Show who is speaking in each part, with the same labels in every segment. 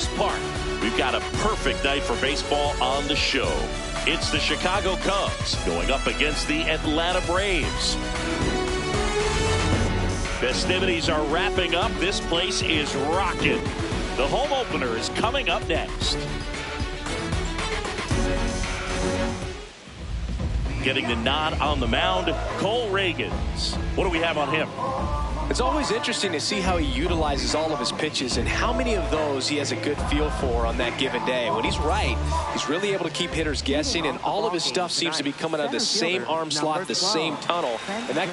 Speaker 1: Truist Park. We've got a perfect night for baseball on the show. It's the Chicago Cubs going up against the Atlanta Braves. Festivities are wrapping up. This place is rocking. The home opener is coming up next. Getting the nod on the mound, Cole Ragans. What do we have on him?
Speaker 2: It's always interesting to see how he utilizes all of his pitches and how many of those he has a good feel for on that given day. When he's right, he's really able to keep hitters guessing, and all of his stuff seems to be coming out of the same arm slot, the same tunnel. And that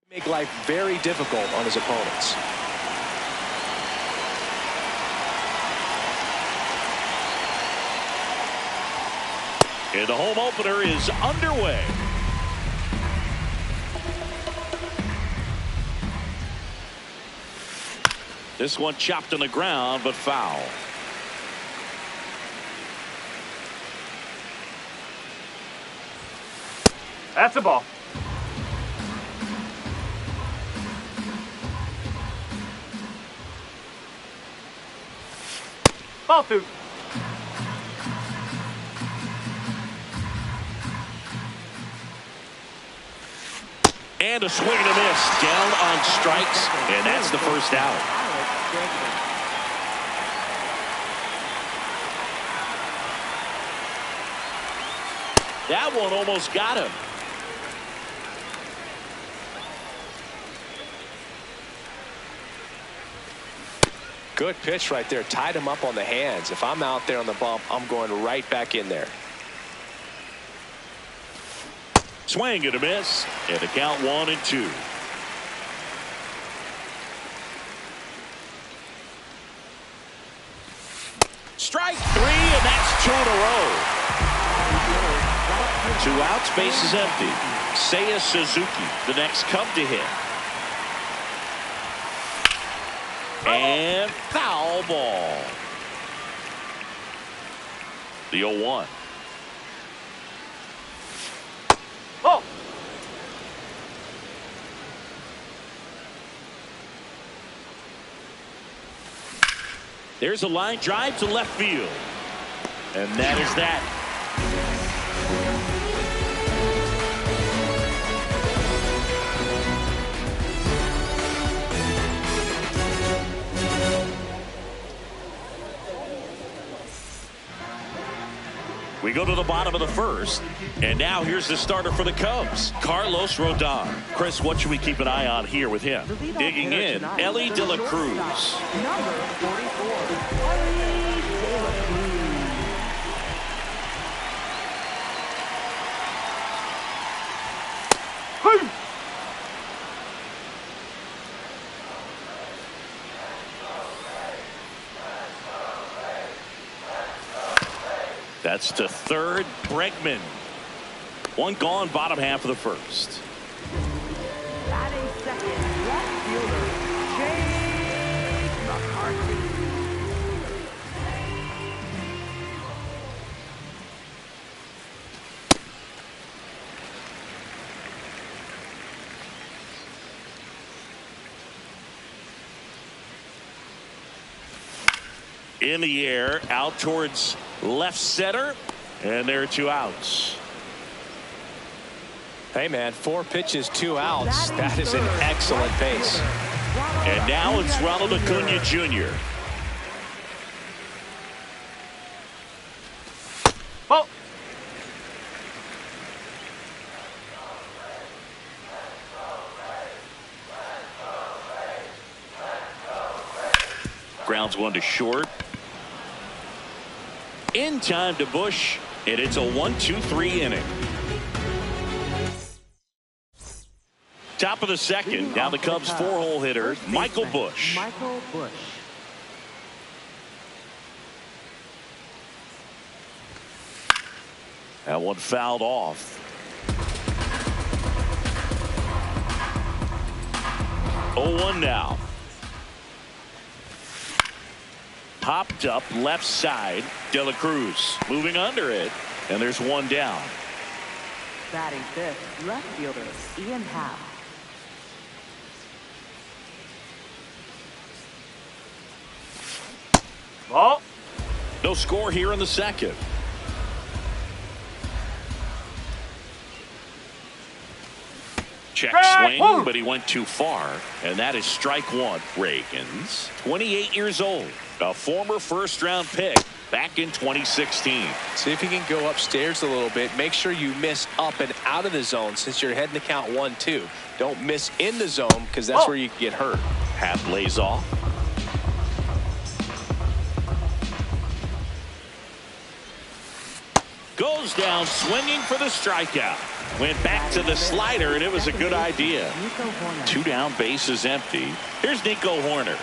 Speaker 2: make life very difficult on his opponents.
Speaker 1: And the home opener is underway. This one chopped on the ground, but foul.
Speaker 3: That's a ball. Ball two.
Speaker 1: And a swing and a miss. Down on strikes, and that's the first out. That one almost got him.
Speaker 2: Good pitch right there. Tied him up on the hands. If I'm out there on the bump, I'm going right back in there.
Speaker 1: Swing and a miss. And the count 1-2. Strike three, and that's two in a row. 2 outs, base is empty. Seiya Suzuki, the next Cub to hit. And foul ball. The 0-1.
Speaker 3: Oh.
Speaker 1: There's a line drive to left field. And that is that. We go to the bottom of the first, and now here's the starter for the Cubs, Carlos Rodon. Chris, what should we keep an eye on here with him? Digging in, Elly De La Cruz.
Speaker 4: Number 44, Elly De La Cruz.
Speaker 1: That's to third, Bregman. One gone, bottom half of the first.
Speaker 4: Batting second, left fielder, Jake McCarthy.
Speaker 1: In the air, out towards left center, and there are 2 outs.
Speaker 2: Hey, man, 4 pitches, 2 outs. That is an excellent pace.
Speaker 1: And now it's Ronald Acuna Jr.
Speaker 3: Oh!
Speaker 1: Grounds one to short. In time to Bush, and it's a 1-2-3 inning. Top of the second. Now the Cubs 4-hole hitter, Michael Bush.
Speaker 4: Michael Bush.
Speaker 1: That one fouled off. 0-1 now. Popped up left side. De La Cruz moving under it, and there's 1 down.
Speaker 4: Batting fifth, left fielder Ian Happ.
Speaker 3: Ball.
Speaker 1: No score here in the second. Check swing, but he went too far, and that is strike 1. Ragans, 28 years old, a former first-round pick back in 2016.
Speaker 2: See if you can go upstairs a little bit. Make sure you miss up and out of the zone since you're heading to count 1-2. Don't miss in the zone because that's where you can get hurt.
Speaker 1: Half lays off. Goes down swinging for the strikeout. Went back to the slider, and it was a good idea. 2 down, base is empty. Here's Nico Hoerner.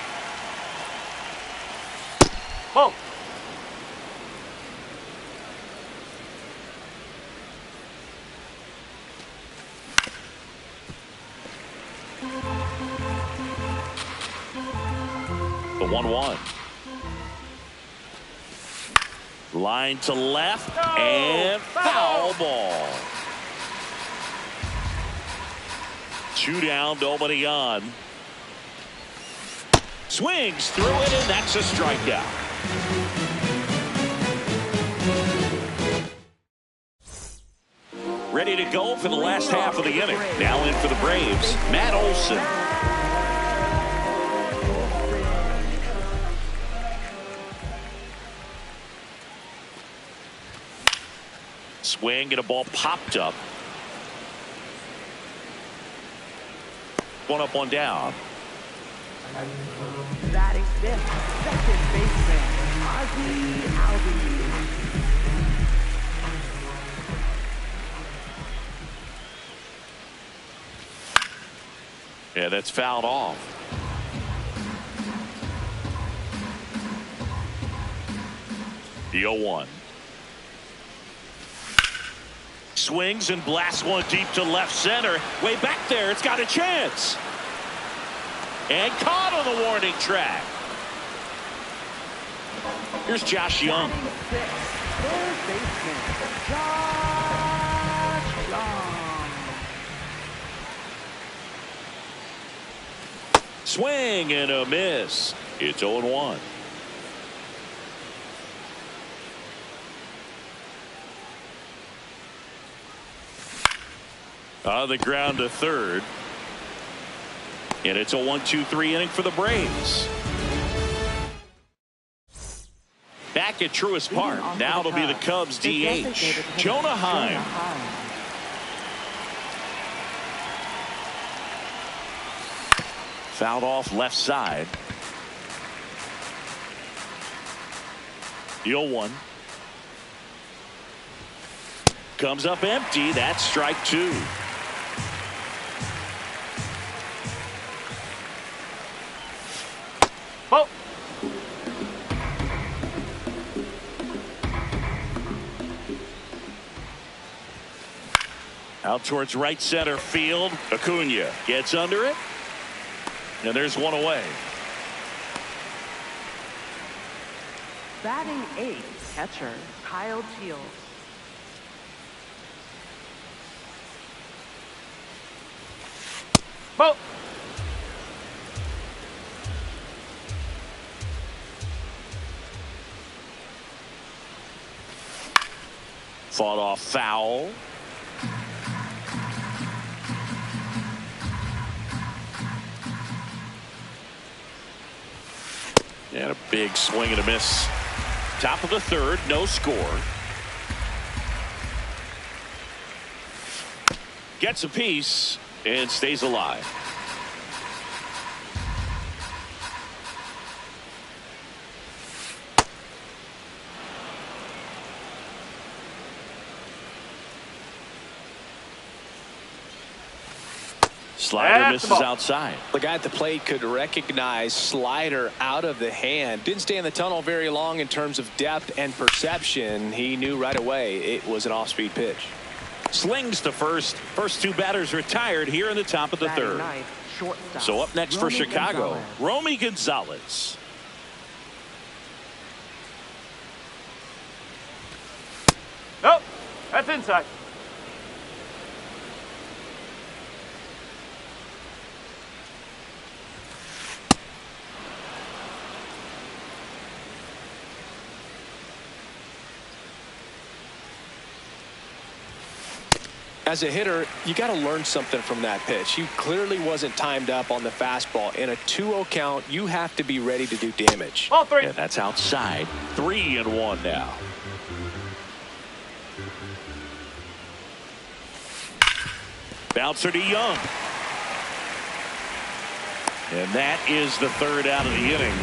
Speaker 3: Whoa.
Speaker 1: The 1-1. Line to left, and foul ball. 2 down, nobody on. Swings through it, and that's a strikeout. Ready to go for the last half of the inning. Now in for the Braves, Matt Olson. Swing and a ball popped up. 1 up, 1 down.
Speaker 4: Batting fifth, second baseman Ozzie Albies.
Speaker 1: Yeah, that's fouled off. The 0-1. Swings and blasts one deep to left center. Way back there, it's got a chance. And caught on the warning track. Here's Josh Young.
Speaker 4: Third baseman Josh Young.
Speaker 1: Swing and a miss. It's 0-1. On the ground to third. And it's a 1-2-3 inning for the Braves. Back at Truist Park. Now it'll be the Cubs DH, Jonah Heim. Fouled off left side. The 0-1. Comes up empty. That's strike 2.
Speaker 3: Oh.
Speaker 1: Out towards right center field. Acuna gets under it. And there's 1 away.
Speaker 4: Batting eighth, catcher Kyle Teel.
Speaker 3: Ball.
Speaker 1: Fought off foul. And a big swing and a miss. Top of the third, no score. Gets a piece and stays alive. Slider misses outside.
Speaker 2: The guy at the plate could recognize slider out of the hand. Didn't stay in the tunnel very long in terms of depth and perception. He knew right away it was an off-speed pitch.
Speaker 1: Slings to first. First two batters retired here in the top of the third. So up next for Chicago, Romy Gonzalez.
Speaker 3: Nope. That's inside.
Speaker 2: As a hitter, you got to learn something from that pitch. He clearly wasn't timed up on the fastball. In a 2-0 count, you have to be ready to do damage.
Speaker 3: Ball three.
Speaker 1: And that's outside. 3-1 now. Bouncer to Young. And that is the third out of the inning.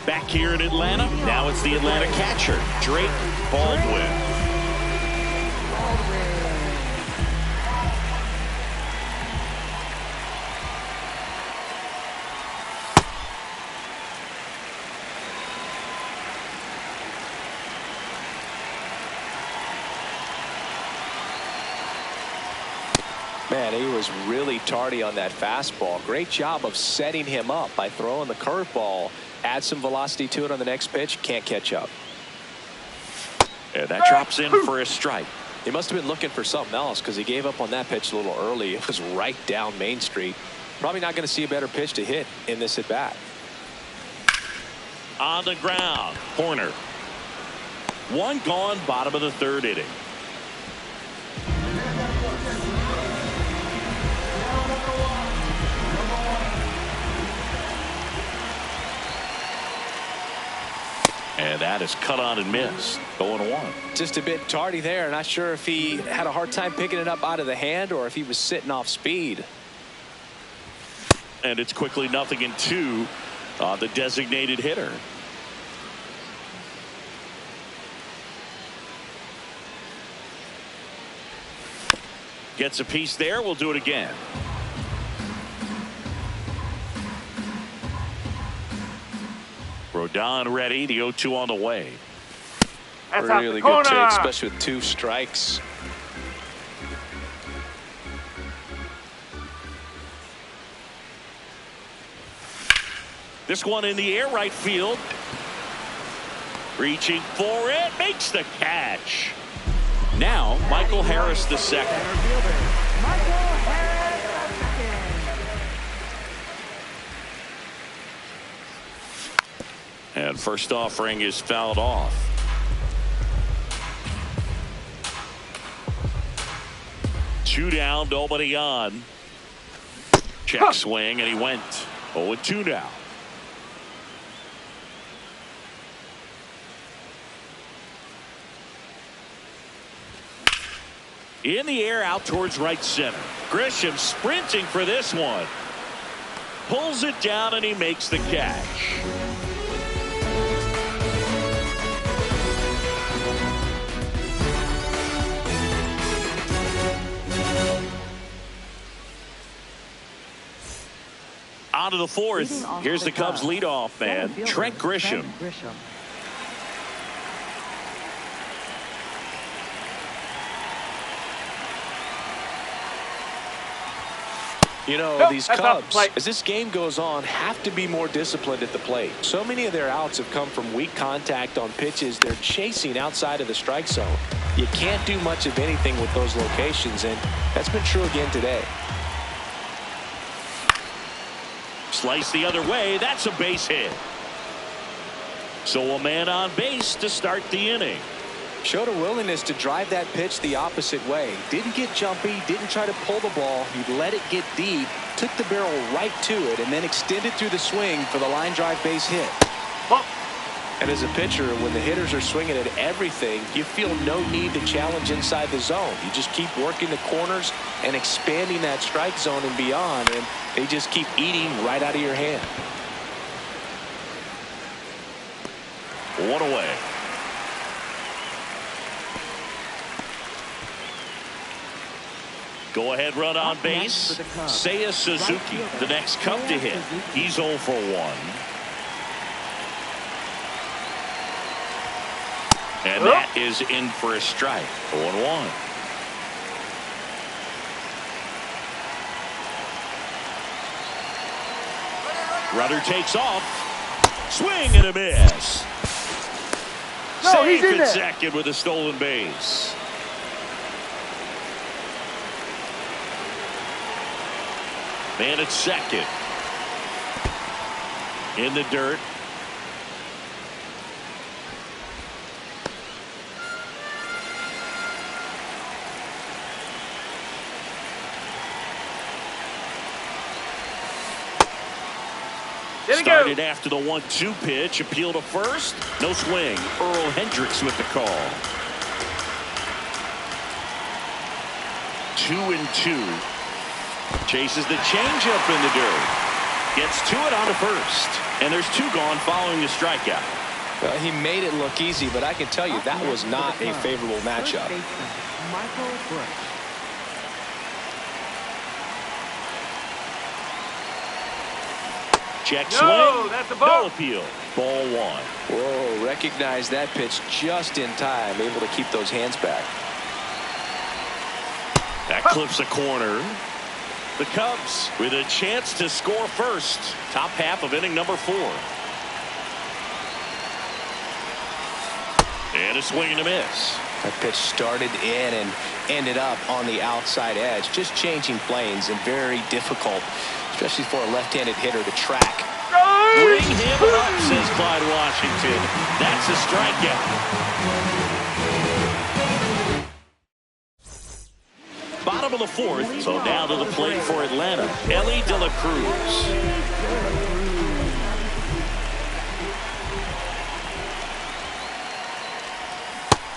Speaker 1: Back here in Atlanta, now it's the Atlanta catcher, Drake Baldwin.
Speaker 2: Man, he was really tardy on that fastball. Great job of setting him up by throwing the curveball. Add some velocity to it on the next pitch. Can't catch up.
Speaker 1: And that drops in for a strike.
Speaker 2: He must have been looking for something else because he gave up on that pitch a little early. It was right down Main Street. Probably not going to see a better pitch to hit in this at bat.
Speaker 1: On the ground, corner. One gone, bottom of the third inning. And that is cut on and missed. 0-1.
Speaker 2: Just a bit tardy there. Not sure if he had a hard time picking it up out of the hand or if he was sitting off speed.
Speaker 1: And it's quickly 0-2 on the designated hitter. Gets a piece there. We'll do it again. Rodon ready. The 0-2 on the way.
Speaker 3: That's
Speaker 2: really good take, especially with 2 strikes.
Speaker 1: This one in the air, right field. Reaching for it, makes the catch. Now Michael Harris the second. And first offering is fouled off. Two down, nobody on. Check swing, and he went 0-2 now. In the air, out towards right center. Grisham sprinting for this one. Pulls it down, and he makes the catch. On to the fourth. Here's the Cubs leadoff man, Trent Grisham.
Speaker 2: You know, these Cubs, as this game goes on, have to be more disciplined at the plate. So many of their outs have come from weak contact on pitches they're chasing outside of the strike zone. You can't do much of anything with those locations, and that's been true again today.
Speaker 1: Slice the other way. That's a base hit. So a man on base to start the inning.
Speaker 2: Showed a willingness to drive that pitch the opposite way. Didn't get jumpy, didn't try to pull the ball. He let it get deep, took the barrel right to it, and then extended through the swing for the line drive base hit.
Speaker 3: Oh.
Speaker 2: And as a pitcher, when the hitters are swinging at everything, you feel no need to challenge inside the zone. You just keep working the corners and expanding that strike zone and beyond, and they just keep eating right out of your hand.
Speaker 1: 1 away. Go ahead run on base. Seiya Suzuki, the next Cub to hit. He's 0 for 1. And that is in for a strike. 0-1. Runner takes off. Swing and a miss.
Speaker 3: No, he's
Speaker 1: Safe
Speaker 3: in there.
Speaker 1: at second with a stolen base. Man at second. In the dirt. Started after the 1-2 pitch. Appeal to first. No swing. Earl Hendricks with the call. 2-2. Chases the changeup in the dirt. Gets to it on the first. And there's 2 gone following the strikeout.
Speaker 2: Well, he made it look easy, but I can tell you that was not a favorable matchup.
Speaker 4: Michael Busch.
Speaker 1: Check
Speaker 3: No,
Speaker 1: swing.
Speaker 3: that's a ball.
Speaker 1: No appeal. Ball 1.
Speaker 2: Whoa, recognized that pitch just in time, able to keep those hands back.
Speaker 1: That clips a corner. The Cubs with a chance to score first. Top half of inning number 4. And a swing and a miss.
Speaker 2: That pitch started in and ended up on the outside edge. Just changing planes and very difficult, especially for a left-handed hitter to track.
Speaker 1: Bring him up, says Clyde Washington. That's a strikeout. Bottom of the 4th, so now to the plate for Atlanta, Elly De La Cruz.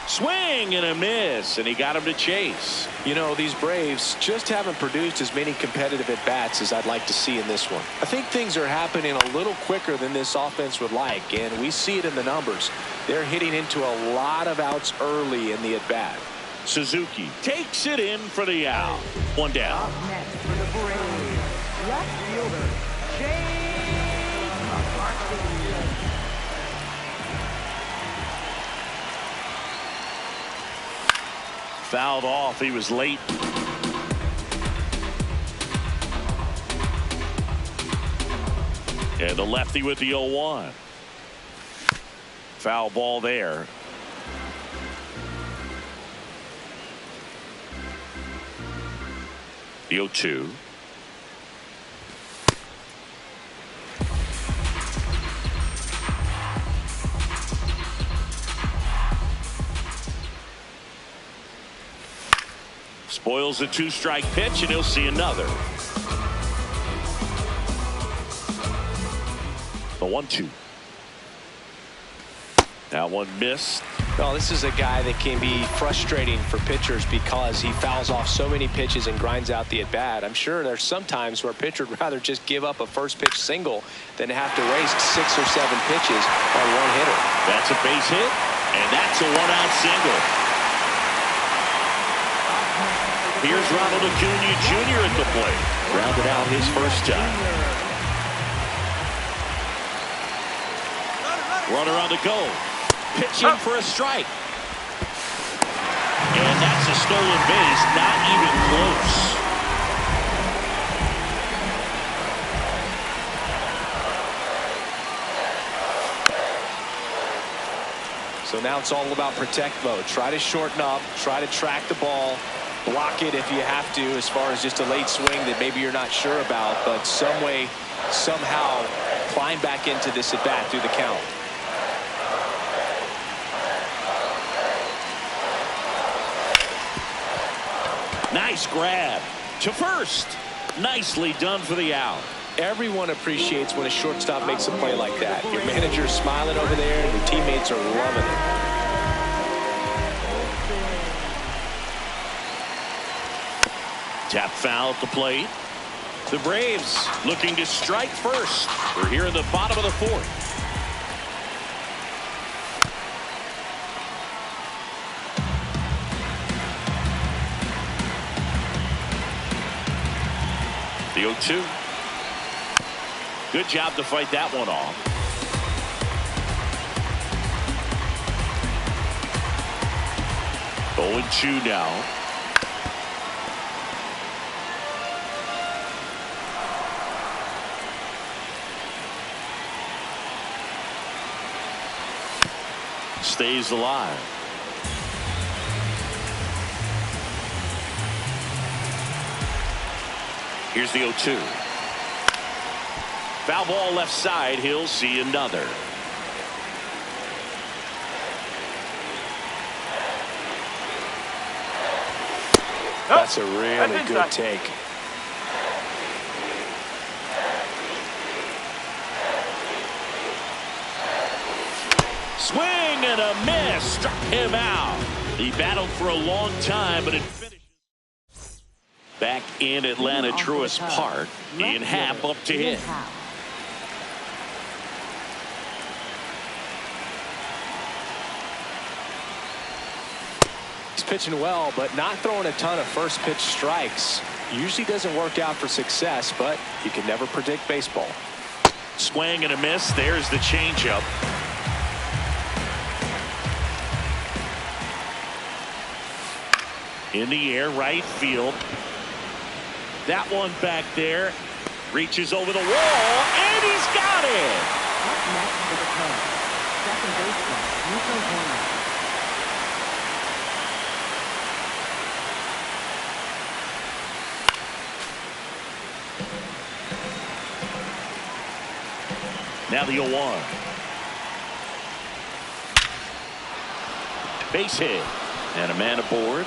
Speaker 1: Swing and a miss, and he got him to chase.
Speaker 2: You know, these Braves just haven't produced as many competitive at-bats as I'd like to see in this one. I think things are happening a little quicker than this offense would like, and we see it in the numbers. They're hitting into a lot of outs early in the at-bat.
Speaker 1: Suzuki takes it in for the out. 1 down.
Speaker 4: Up next for the Braves, left fielder, James McCarthy.
Speaker 1: Fouled off. He was late. And the lefty with the 0-1. Foul ball there. The 0-2. Spoils a 2-strike pitch, and he'll see another. The 1-2. That one missed.
Speaker 2: Well, this is a guy that can be frustrating for pitchers because he fouls off so many pitches and grinds out the at-bat. I'm sure there's some times where a pitcher would rather just give up a first-pitch single than have to waste 6 or 7 pitches on one hitter.
Speaker 1: That's a base hit, and that's a 1-out single. Here's Ronald Acuna Jr. at the plate. Grounded out his first time. Runner on the go. Pitching for a strike. And that's a stolen base. Not even close.
Speaker 2: So now it's all about protect mode. Try to shorten up. Try to track the ball. Block it if you have to, as far as just a late swing that maybe you're not sure about, but some way, somehow climb back into this at bat through the count.
Speaker 1: Nice grab to first. Nicely done for the out.
Speaker 2: Everyone appreciates when a shortstop makes a play like that. Your manager's smiling over there, and your teammates are loving it.
Speaker 1: Tap foul at the plate. The Braves looking to strike first. We're here in the bottom of the fourth. The 0-2. Good job to fight that one off. Oh, 0-2 now. Stays alive. Here's the 0-2. Foul ball left side. He'll see another.
Speaker 2: That's a really good take.
Speaker 1: Swing and a miss. Struck him out. He battled for a long time, but it finished. Back in Atlanta Truist Park, Ian Happ up to hit.
Speaker 2: He's pitching well, but not throwing a ton of first pitch strikes. Usually doesn't work out for success, but you can never predict baseball.
Speaker 1: Swing and a miss. There's the changeup. In the air, right field. That one back there reaches over the wall, and he's got it.
Speaker 4: Up next for the Cubs, second baseman, Nico Horner.
Speaker 1: Now the 0-1. Base hit. And a man aboard.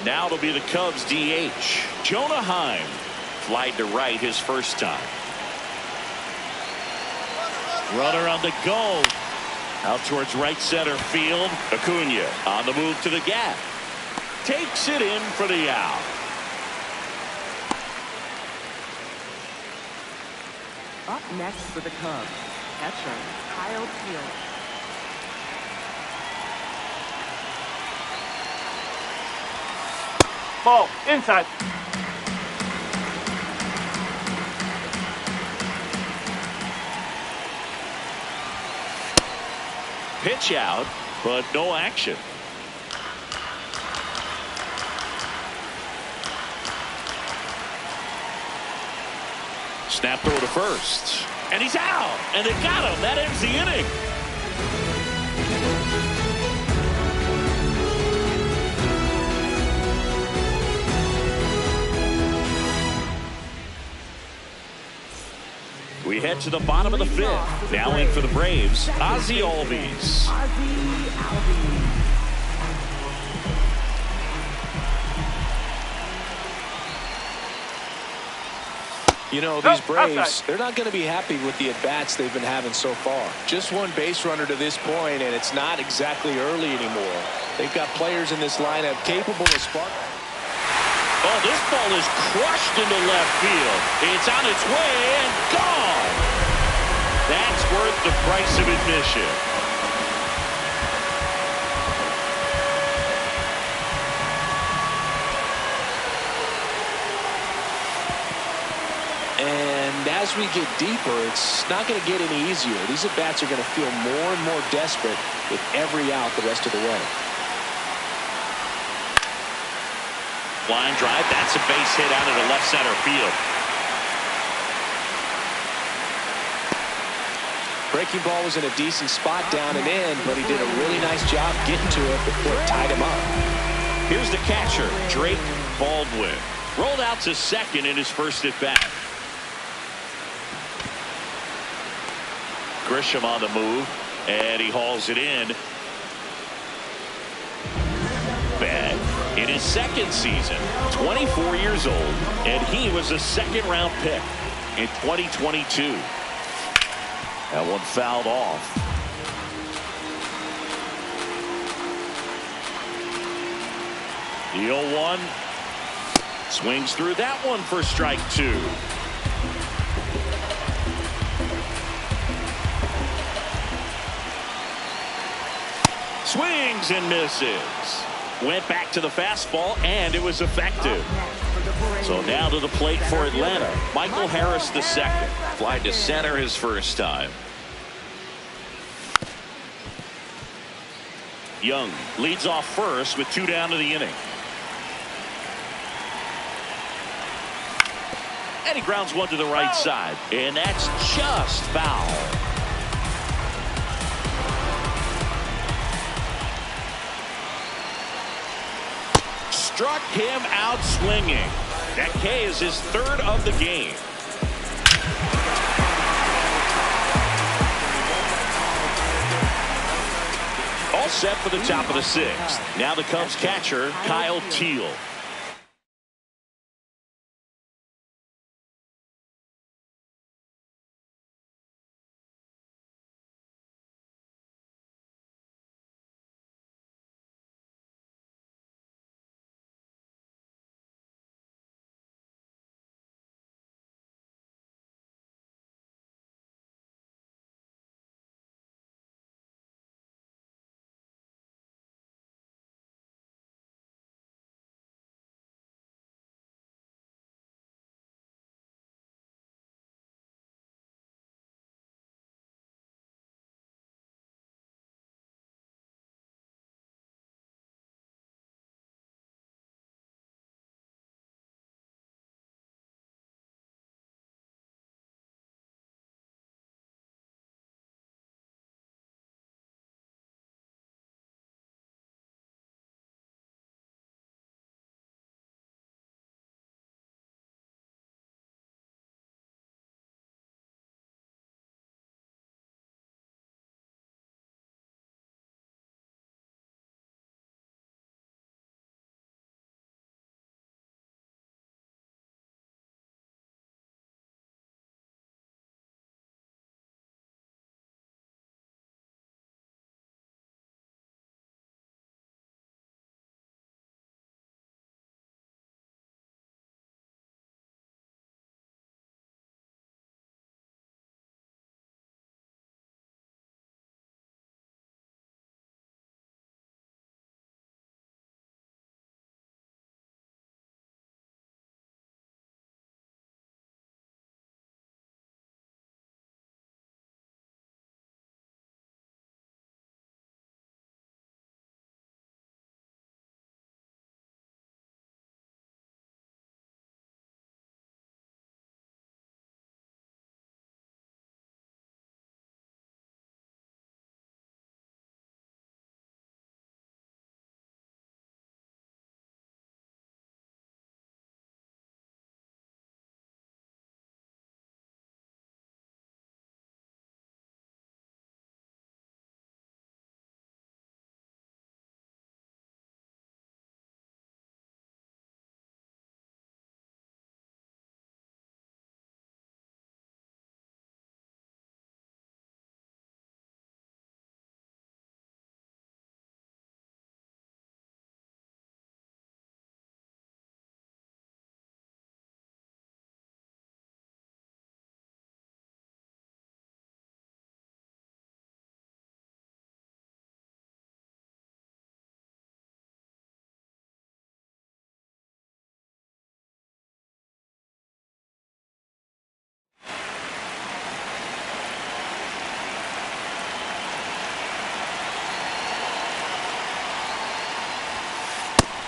Speaker 1: Now it'll be the Cubs DH. Jonah Heim flied to right his first time. Runner on the go. Out towards right center field. Acuna on the move to the gap. Takes it in for the out.
Speaker 4: Up next for the Cubs, catcher, Kyle Teel.
Speaker 3: Ball, inside.
Speaker 1: Pitch out, but no action. Snap throw to first. And he's out. And they got him. That ends the inning. We head to the bottom of the fifth. Now in for the Braves, Ozzie Albies.
Speaker 4: Ozzie Albies.
Speaker 2: You know, these Braves, they're not going to be happy with the at-bats they've been having so far. Just one base runner to this point, and it's not exactly early anymore. They've got players in this lineup capable of sparking.
Speaker 1: Oh, this ball is crushed into left field. It's on its way and gone. That's worth the price of admission.
Speaker 2: And as we get deeper, it's not going to get any easier. These at-bats are going to feel more and more desperate with every out the rest of the way.
Speaker 1: Line drive, that's a base hit out into left center field.
Speaker 2: Breaking ball was in a decent spot down and in, but he did a really nice job getting to it before it tied him up.
Speaker 1: Here's the catcher, Drake Baldwin. Rolled out to second in his first at bat. Grisham on the move. And he hauls it in. Bad. In his second season, 24 years old, and he was a second-round pick in 2022. That one fouled off. The 0-1. Swings through that one for strike 2. Swings and misses. Went back to the fastball, and it was effective. So now to the plate for Atlanta, Michael Harris II. Fly to center his first time. Young leads off first with 2 down to the inning. And he grounds one to the right side. And that's just foul. Struck him out swinging. That K is his 3rd of the game. All set for the top of the 6th. Now the Cubs catcher, Kyle Teel.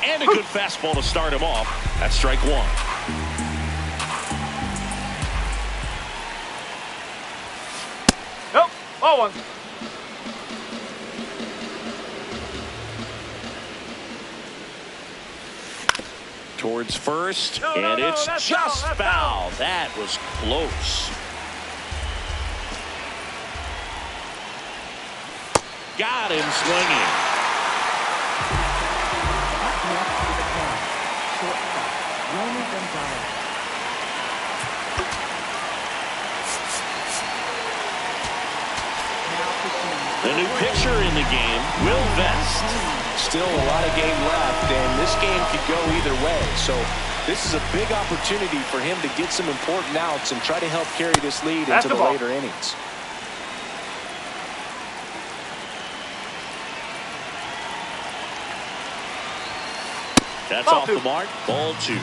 Speaker 1: And a good fastball to start him off. That's strike 1.
Speaker 3: Nope. Ball 1.
Speaker 1: Towards first, and it's just foul. That was close. got him swinging.
Speaker 4: Up next to the plate, shortstop, Romy Gonzalez.
Speaker 1: The new pitcher in the game, Will Vest.
Speaker 2: Still a lot of game left, and this game could go either way. So this is a big opportunity for him to get some important outs and try to help carry this lead into the later innings.
Speaker 1: That's off the mark. Ball 2.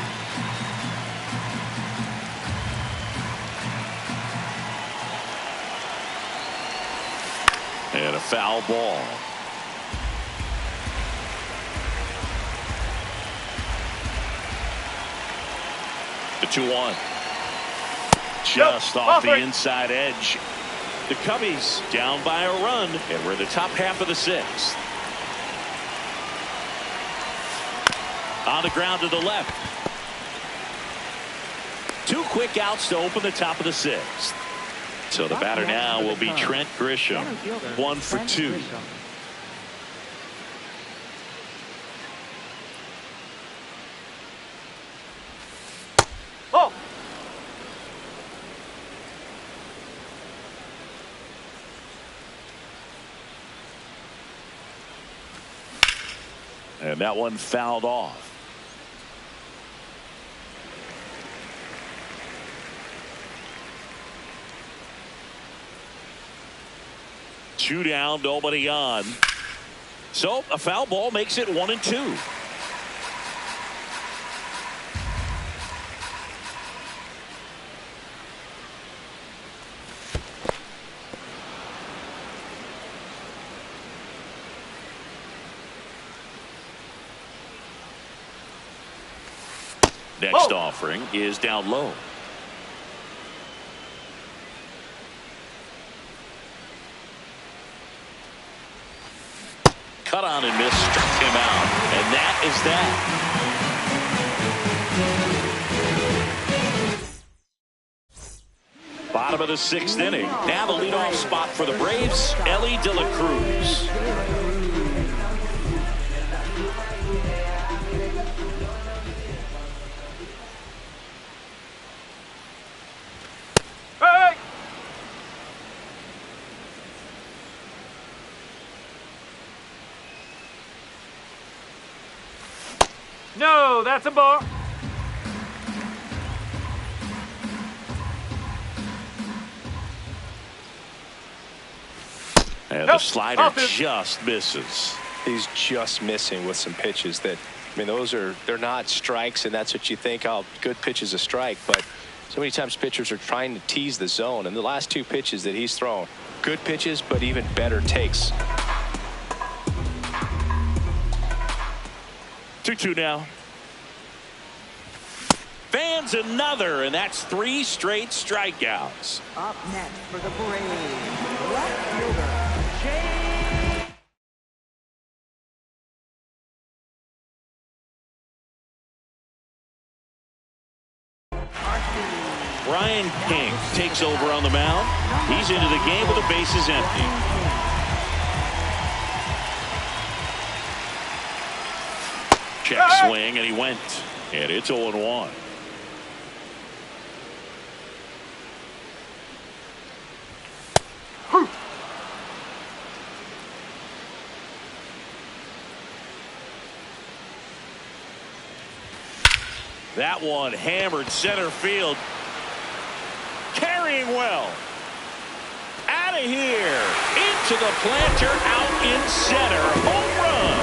Speaker 1: And a foul ball. The 2-1. Just off the inside edge. The Cubbies down by a run, and we're in the top half of the 6th. On the ground to the left. 2 quick outs to open the top of the 6th. So the batter now will be Trent Grisham. 1 for 2.
Speaker 3: Oh!
Speaker 1: And that one fouled off. Two down, nobody on. So a foul ball makes it 1-2. Next offering is down low. Cut on and miss, struck him out, and that is that. Bottom of the 6th inning. Now the leadoff spot for the Braves, Elly De La Cruz.
Speaker 3: No, that's a ball.
Speaker 1: And the slider just misses.
Speaker 2: He's just missing with some pitches that, I mean, they're not strikes, and that's what you think, oh, good pitch is a strike. But so many times pitchers are trying to tease the zone, and the last 2 pitches that he's thrown, good pitches, but even better takes.
Speaker 1: 2-2 now. Fans another, and that's 3 straight strikeouts.
Speaker 4: Up next for the Braves, left fielder, Jay.
Speaker 1: Brian King takes over on the mound. He's into the game with the bases empty. Check swing, and he went. And it's 0-1. That one hammered center field. Carrying well. Out of here. Into the planter, out in center. Home run.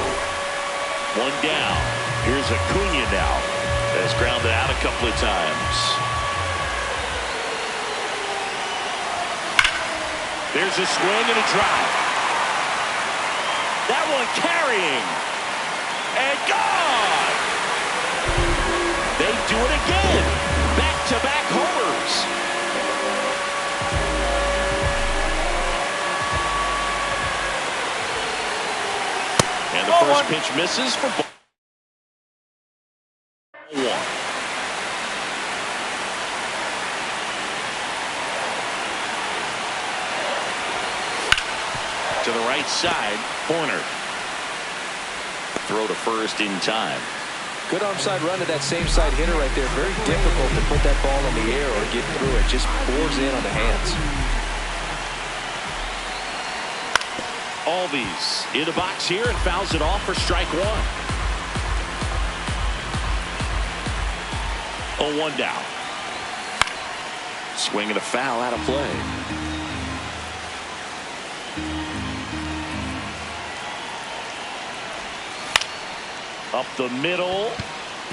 Speaker 1: 1 down. Here's Acuna now. Has grounded out a couple of times. There's a swing and a drive. That one carrying. And gone. They do it again. Back-to-back homers. And the first pitch misses for ball 1. To the right side, corner. Throw to first in time.
Speaker 2: Good arm side run to that same side hitter right there. Very difficult to put that ball in the air or get through it. Just bores in on the hands.
Speaker 1: Albies in the box here and fouls it off for strike one. 0-1 down. Swing and a foul out of play. Up the middle.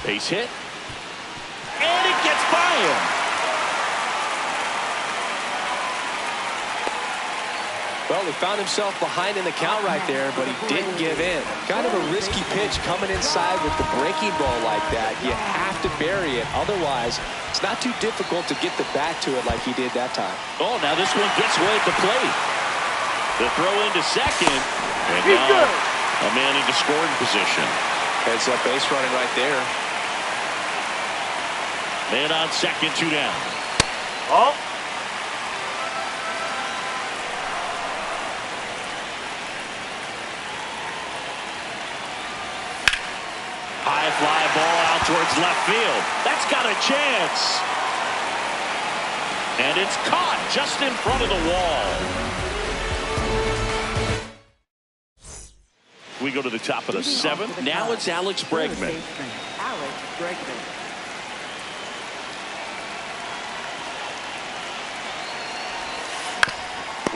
Speaker 1: Base hit. And it gets by him.
Speaker 2: Well, he found himself behind in the count right there, but he didn't give in. Kind of a risky pitch coming inside with the breaking ball like that. You have to bury it. Otherwise, it's not too difficult to get the bat to it like he did that time.
Speaker 1: Oh, now this one gets way at the plate. The throw into second. And
Speaker 3: He's
Speaker 1: now
Speaker 3: good.
Speaker 1: a man into scoring position.
Speaker 2: Heads up base running right there.
Speaker 1: Man on second, 2 down.
Speaker 3: Oh.
Speaker 1: High fly ball out towards left field. That's got a chance. And it's caught just in front of the wall. We go to the top of the seventh. Now it's Alex Bregman.
Speaker 4: Alex Bregman.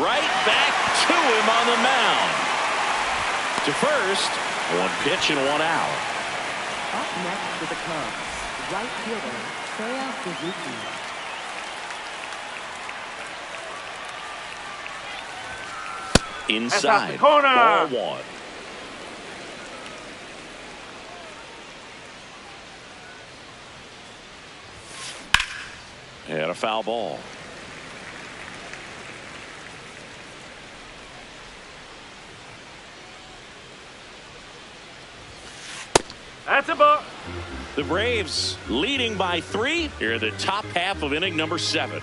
Speaker 1: Right back to him on the mound. To first, 1 pitch and 1 out.
Speaker 4: Up next for the Cubs, right fielder Seiya Suzuki.
Speaker 1: Inside,
Speaker 3: corner.
Speaker 1: ball 1. And a foul ball.
Speaker 3: That's a ball.
Speaker 1: The Braves leading by 3 here in the top half of inning number 7.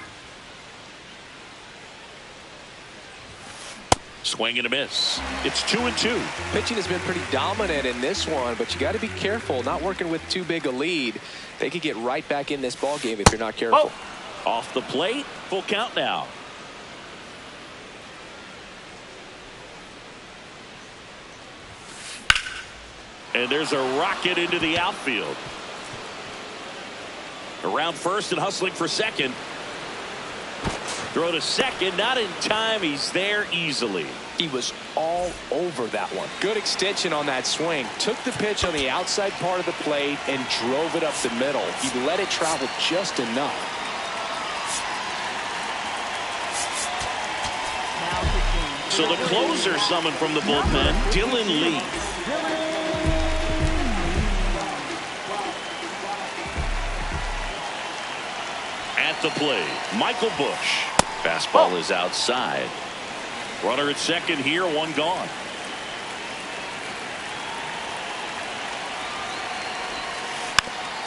Speaker 1: Swing and a miss. It's 2-2.
Speaker 2: Pitching has been pretty dominant in this one, but you got to be careful. Not working with too big a lead. They could get right back in this ball game if you're not careful.
Speaker 3: Oh.
Speaker 1: Off the plate, full count now. And there's a rocket into the outfield. Around first and hustling for second. Throw to second, not in time. He's there easily.
Speaker 2: He was all over that one. Good extension on that swing. Took the pitch on the outside part of the plate and drove it up the middle. He let it travel just enough.
Speaker 1: So the closer summoned from the bullpen, Dylan Lee. At the plate, Michael Busch. Fastball is outside. Runner at second here, 1 gone.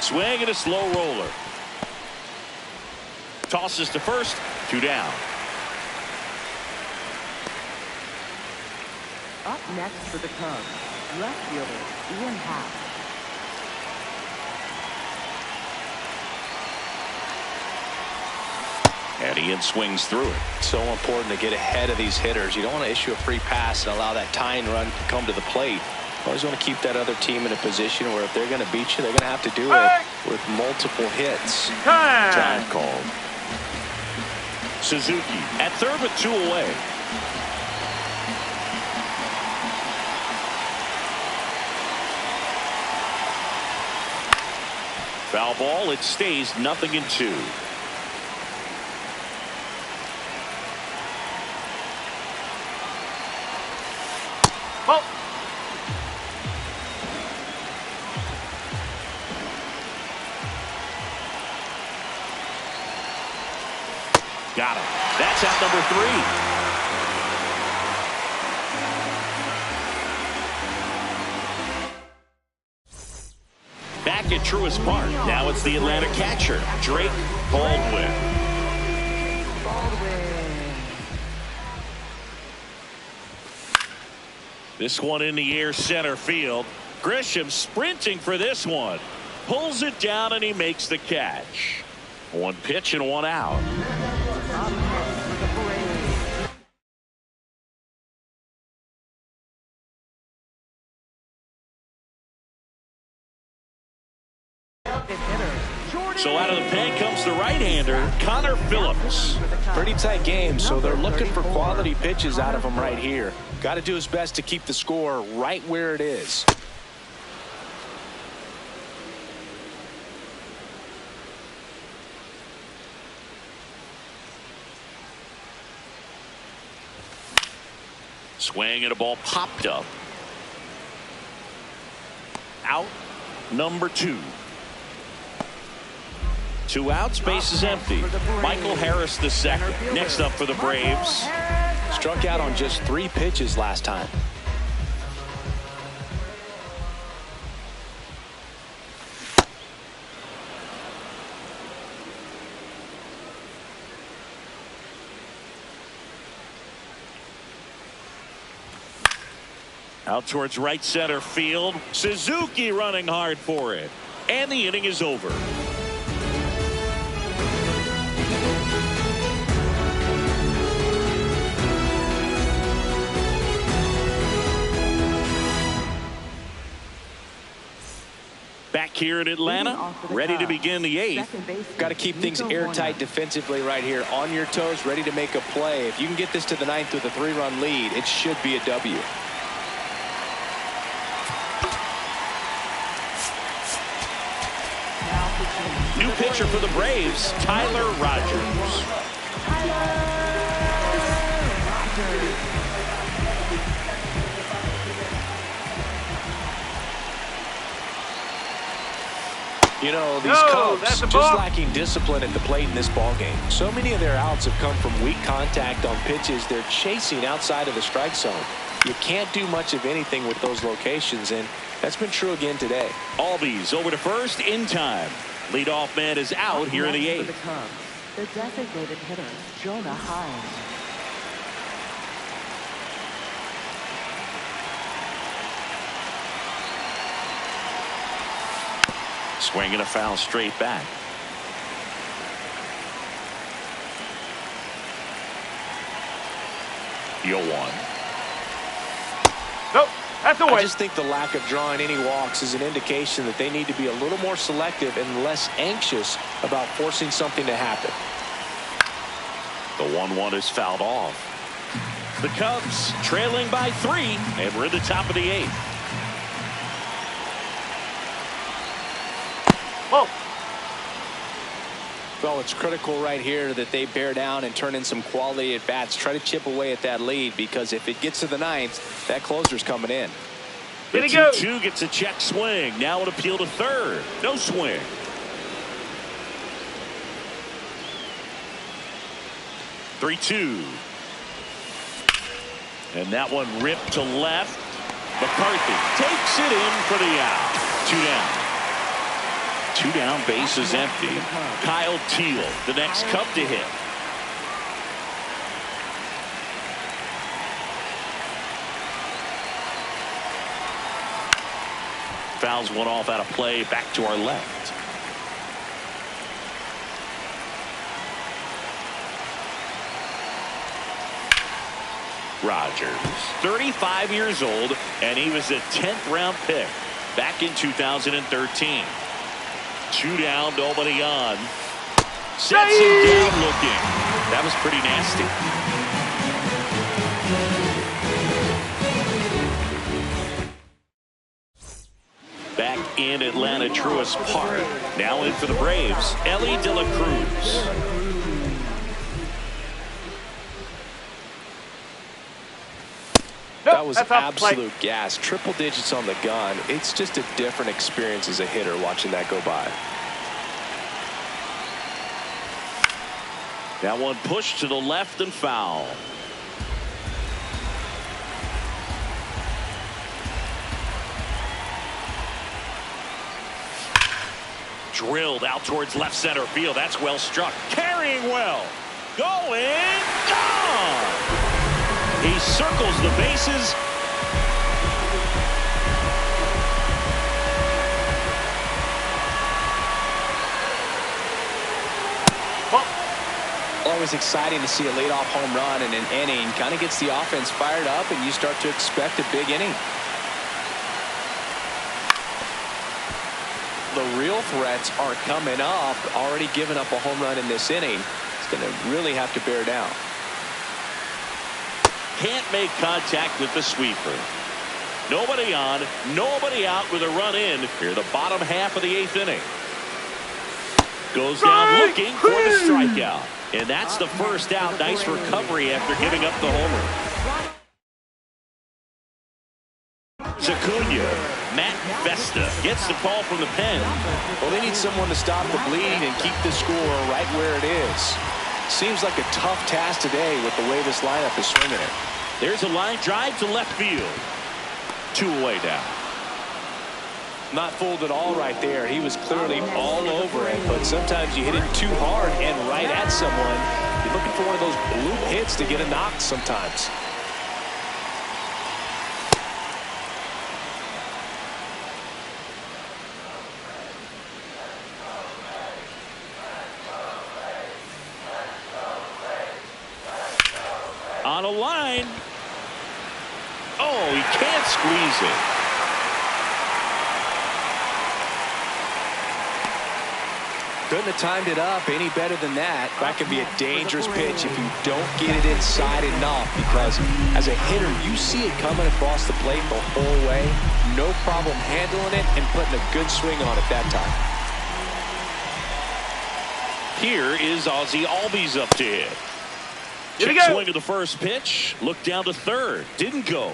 Speaker 1: Swing and a slow roller. Tosses to first, 2 down.
Speaker 4: Up next for the Cubs, left fielder Ian Happ.
Speaker 1: And Ian swings through it.
Speaker 2: So important to get ahead of these hitters. You don't want to issue a free pass and allow that tying run to come to the plate. Always want to keep that other team in a position where if they're going to beat you, they're going to have to do it with multiple hits.
Speaker 1: Time called. Suzuki at third with 2 away. Foul ball. It stays 0-2.
Speaker 3: Oh.
Speaker 1: Got him. That's out number 3. Back at Truist Park. Now it's the Atlanta catcher, Drake Baldwin. This one in the air center field. Grisham sprinting for this one. Pulls it down and he makes the catch. One pitch and one out. So out of the pen comes the right-hander, Connor Phillips.
Speaker 2: Pretty tight game, so they're looking for quality pitches out of him right here. Got to do his best to keep the score right where it is.
Speaker 1: Swing and a ball popped up. Out number 2. 2 outs, base is empty. Michael Harris the second. Next up for the Braves.
Speaker 2: Struck out on just 3 pitches last time.
Speaker 1: Out towards right center field. Suzuki running hard for it. And the inning is over. Back here in Atlanta, ready to begin the 8th.
Speaker 2: Got to keep things airtight defensively right here. On your toes, ready to make a play. If you can get this to the 9th with a 3-run lead, it should be a W.
Speaker 1: New pitcher for the Braves, Tyler Rogers.
Speaker 2: You know, these Cubs just lacking discipline at the plate in this ballgame. So many of their outs have come from weak contact on pitches they're chasing outside of the strike zone. You can't do much of anything with those locations, and that's been true again today.
Speaker 1: Albies over to first in time. Leadoff man is out here in the 8th.
Speaker 4: The designated hitter, Jonah Heim.
Speaker 1: Swinging a foul straight back. The 0-1.
Speaker 3: Nope, that's away.
Speaker 2: I just think the lack of drawing any walks is an indication that they need to be a little more selective and less anxious about forcing something to happen.
Speaker 1: The 1-1 is fouled off. The Cubs trailing by 3, and we're at the top of the 8th.
Speaker 3: Whoa.
Speaker 2: Well, it's critical right here that they bear down and turn in some quality at bats. Try to chip away at that lead, because if it gets to the 9th, that closer's coming in.
Speaker 1: The 2-2 gets a check swing. Now an appeal to third. No swing. Three, 2. And that one ripped to left. McCarthy takes it in for the out. 2 down. 2 down, base is empty. Kyle Teel, the next Cub to hit. Fouls one off out of play, back to our left. Rogers, 35 years old, and he was a 10th round pick back in 2013. 2 down, nobody on. Sets him down looking. That was pretty nasty. Back in Atlanta, Truist Park. Now in for the Braves, Elly De La Cruz.
Speaker 2: That was absolute gas. Triple digits on the gun. It's just a different experience as a hitter watching that go by.
Speaker 1: That one pushed to the left and foul. Drilled out towards left center field. That's well struck. Carrying well. Going. Gone. He circles the bases
Speaker 2: always exciting to see a leadoff home run in an inning. Kind of gets the offense fired up, and you start to expect a big inning. The real threats are coming up. Already giving up a home run in this inning. It's going to really have to bear down.
Speaker 1: Can't make contact with the sweeper. Nobody on, nobody out with a run in here the bottom half of the 8th inning. Goes down looking for the strikeout. And that's the first out. Nice recovery after giving up the homer. Acuna, Matt Vesta gets the call from the pen.
Speaker 2: Well, they need someone to stop the bleed and keep the score right where it is. Seems like a tough task today with the way this lineup is swinging it.
Speaker 1: There's a line drive to left field. 2 away now.
Speaker 2: Not fooled at all right there. He was clearly all over it, but sometimes you hit it too hard and right at someone. You're looking for one of those bloop hits to get a knock sometimes.
Speaker 1: On a line. Oh, he can't squeeze it.
Speaker 2: Couldn't have timed it up any better than that. That can be a dangerous pitch if you don't get it inside enough, because as a hitter, you see it coming across the plate the whole way. No problem handling it and putting a good swing on it that time.
Speaker 1: Here is Ozzie Albies up to hit.
Speaker 3: Here we
Speaker 1: Check
Speaker 3: go.
Speaker 1: swing of the first pitch. Look down to third. Didn't go.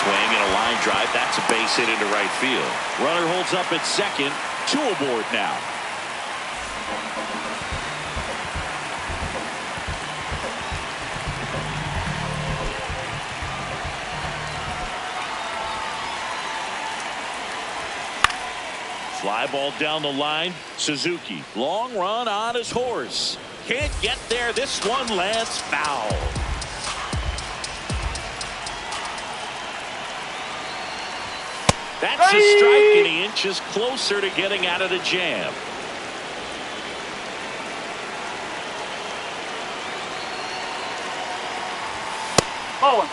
Speaker 1: Swing and a line drive. That's a base hit into right field. Runner holds up at second. 2 aboard now. Fly ball down the line. Suzuki. Long run on his horse. Can't get there. This one lands foul. That's a strike, and he inches closer to getting out of the jam.
Speaker 3: Oh.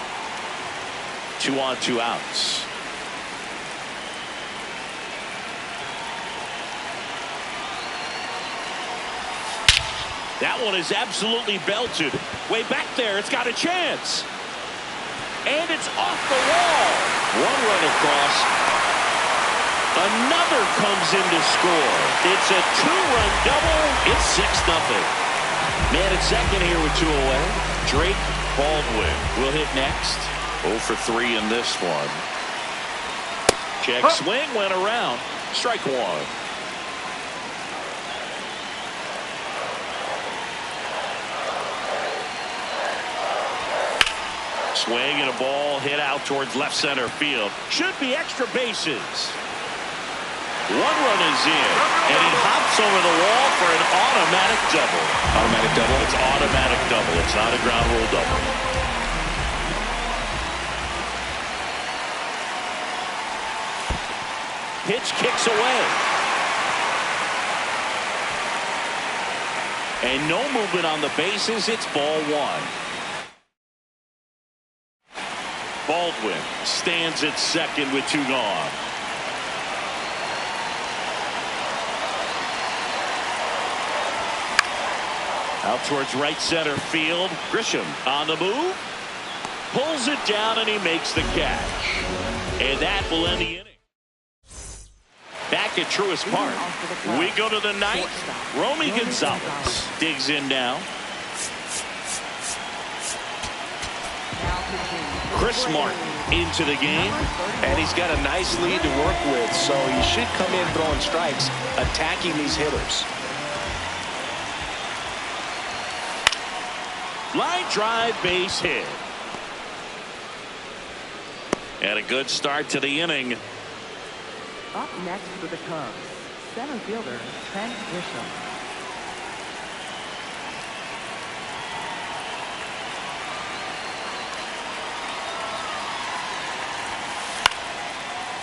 Speaker 1: 2 on, 2 outs. That one is absolutely belted. Way back there. It's got a chance. And it's off the wall. 1 run across. Another comes in to score. It's a 2-run double. It's 6-0. Man at second here with 2 away. Drake Baldwin will hit next. 0 for 3 in this one. Check swing went around. Strike 1. Swing and a ball hit out towards left center field. Should be extra bases. 1 run is in, and he hops over the wall for an automatic double.
Speaker 2: Automatic double?
Speaker 1: It's automatic double. It's not a ground rule double. Pitch kicks away. And no movement on the bases. It's ball 1. Baldwin stands at second with 2 gone. Out towards right center field. Grisham on the move. Pulls it down and he makes the catch. And that will end the inning. Back at Truist Park. We go to the 9th. Romy Gonzalez digs in now. Chris Martin into the game.
Speaker 2: And he's got a nice lead to work with, so he should come in throwing strikes, attacking these hitters.
Speaker 1: Line drive, base hit. And a good start to the inning.
Speaker 4: Up next for the Cubs, center fielder Trent Grisham.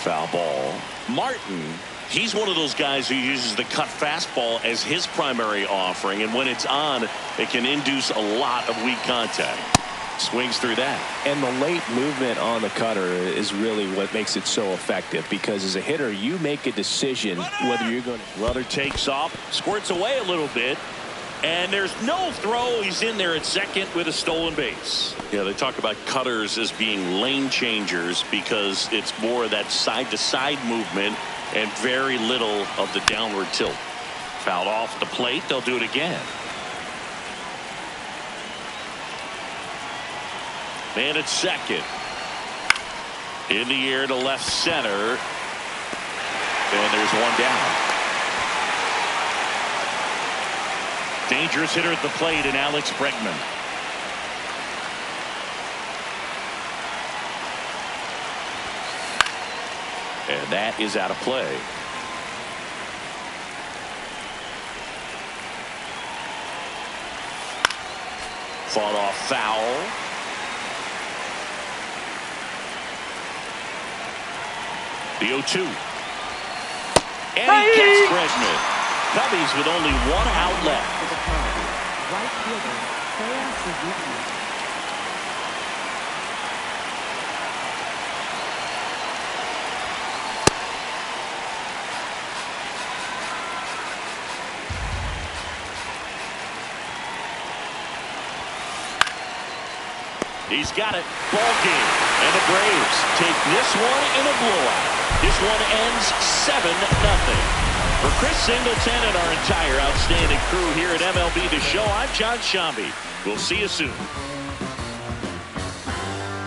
Speaker 1: Foul ball. Martin, he's one of those guys who uses the cut fastball as his primary offering, and when it's on, it can induce a lot of weak contact. Swings through that.
Speaker 2: And the late movement on the cutter is really what makes it so effective, because as a hitter, you make a decision whether you're going to.
Speaker 1: Runner takes off, squirts away a little bit, and there's no throw. He's in there at second with a stolen base. Yeah, they talk about cutters as being lane changers because it's more of that side-to-side movement and very little of the downward tilt. Fouled off the plate. They'll do it again. Man at second. In the air to left center. And there's one down. Dangerous hitter at the plate in Alex Bregman. And that is out of play. Fought off foul. The 0-2. And he gets Bregman. Cubbies with only one out left.
Speaker 4: Right fielder, Seiya Suzuki.
Speaker 1: He's got it. Ball game. And the Braves take this one in a blowout. This one ends 7-0. For Chris Singleton and our entire outstanding crew here at MLB The Show, I'm John Shambi. We'll see you soon.